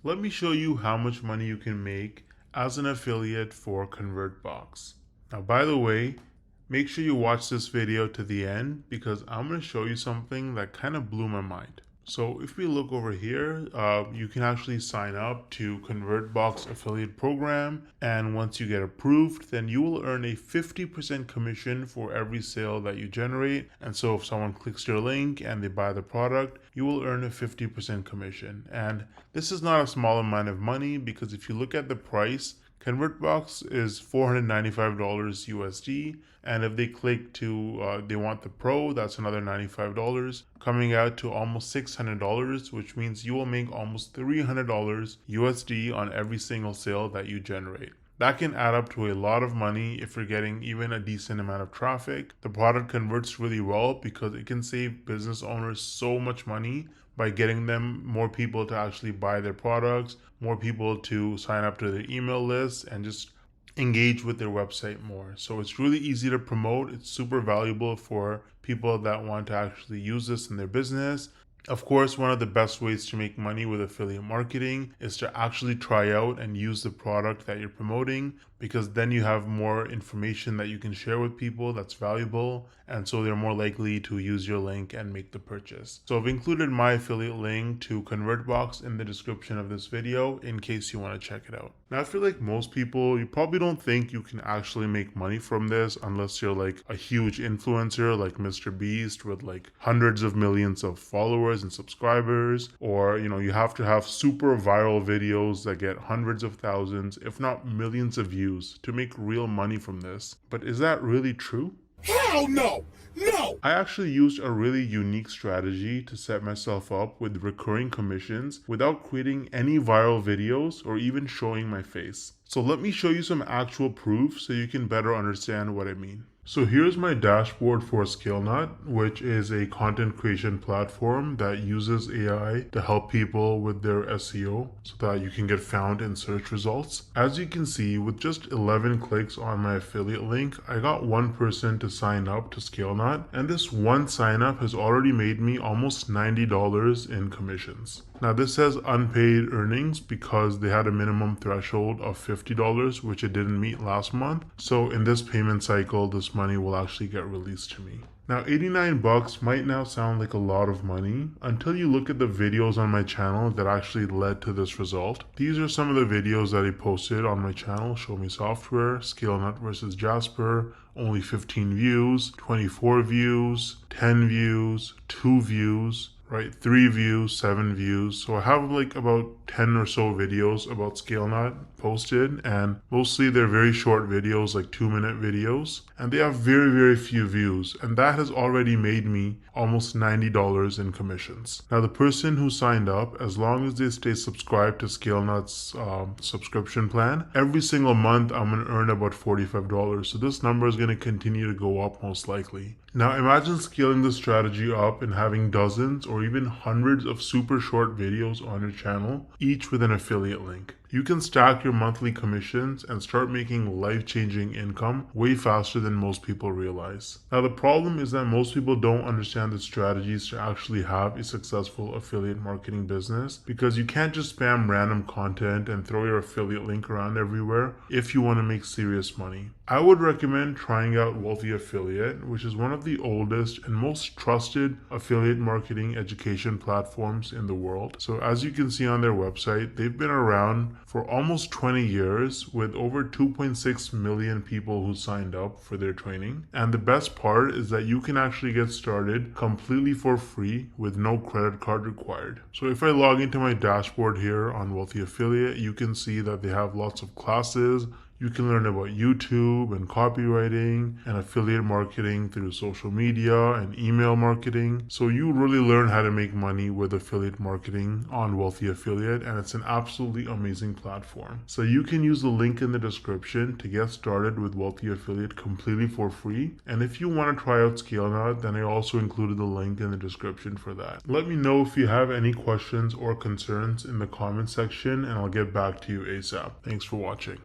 let me show you how much money you can make as an affiliate for ConvertBox. Now, by the way, make sure you watch this video to the end because I'm going to show you something that kind of blew my mind. So if we look over here, you can actually sign up to ConvertBox affiliate program. And once you get approved, then you will earn a 50% commission for every sale that you generate. And so if someone clicks your link and they buy the product, you will earn a 50% commission. And this is not a small amount of money because if you look at the price, ConvertBox is $495 USD, and if they click to they want the Pro, that's another $95, coming out to almost $600, which means you will make almost $300 USD on every single sale that you generate. That can add up to a lot of money if you're getting even a decent amount of traffic. The product converts really well because it can save business owners so much money by getting them more people to actually buy their products, more people to sign up to their email list, and just engage with their website more. So it's really easy to promote. It's super valuable for people that want to actually use this in their business. Of course, one of the best ways to make money with affiliate marketing is to actually try out and use the product that you're promoting, because then you have more information that you can share with people that's valuable, and so they're more likely to use your link and make the purchase. So I've included my affiliate link to ConvertBox in the description of this video in case you want to check it out. Now, I feel like most people, you probably don't think you can actually make money from this unless you're like a huge influencer like Mr. Beast with like hundreds of millions of followers and subscribers, or you have to have super viral videos that get hundreds of thousands, if not millions of views to make real money from this. But is that really true? Hell no! No! I actually used a really unique strategy to set myself up with recurring commissions without creating any viral videos or even showing my face. So let me show you some actual proof so you can better understand what I mean. So here's my dashboard for ScaleNut, which is a content creation platform that uses AI to help people with their SEO so that you can get found in search results. As you can see, with just 11 clicks on my affiliate link, I got one person to sign up to ScaleNut, and this one sign up has already made me almost $90 in commissions. Now this says unpaid earnings because they had a minimum threshold of $50, which it didn't meet last month. So in this payment cycle, this money will actually get released to me. Now 89 bucks might now sound like a lot of money until you look at the videos on my channel that actually led to this result. These are some of the videos that I posted on my channel: Show Me Software, ScaleNut versus Jasper, only 15 views, 24 views, 10 views, 2 views, right? 3 views, 7 views. So I have like about 10 or so videos about ScaleNut posted, and mostly they're very short videos, like 2-minute videos, and they have very, very few views, and that has already made me almost $90 in commissions. Now the person who signed up, as long as they stay subscribed to ScaleNut's subscription plan, every single month I'm going to earn about $45. So this number is going to continue to go up most likely. Now imagine scaling this strategy up and having dozens or even hundreds of super short videos on your channel, each with an affiliate link. You can stack your monthly commissions and start making life-changing income way faster than most people realize. Now the problem is that most people don't understand the strategies to actually have a successful affiliate marketing business, because you can't just spam random content and throw your affiliate link around everywhere if you want to make serious money. I would recommend trying out Wealthy Affiliate, which is one of the oldest and most trusted affiliate marketing education platforms in the world. So as you can see on their website, they've been around for almost 20 years with over 2.6 million people who signed up for their training. And the best part is that you can actually get started completely for free with no credit card required. So if I log into my dashboard here on Wealthy Affiliate, you can see that they have lots of classes. You can learn about YouTube and copywriting and affiliate marketing through social media and email marketing. So you really learn how to make money with affiliate marketing on Wealthy Affiliate, and it's an absolutely amazing platform. So you can use the link in the description to get started with Wealthy Affiliate completely for free. And if you want to try out ScaleNut, then I also included the link in the description for that. Let me know if you have any questions or concerns in the comment section, and I'll get back to you ASAP. Thanks for watching.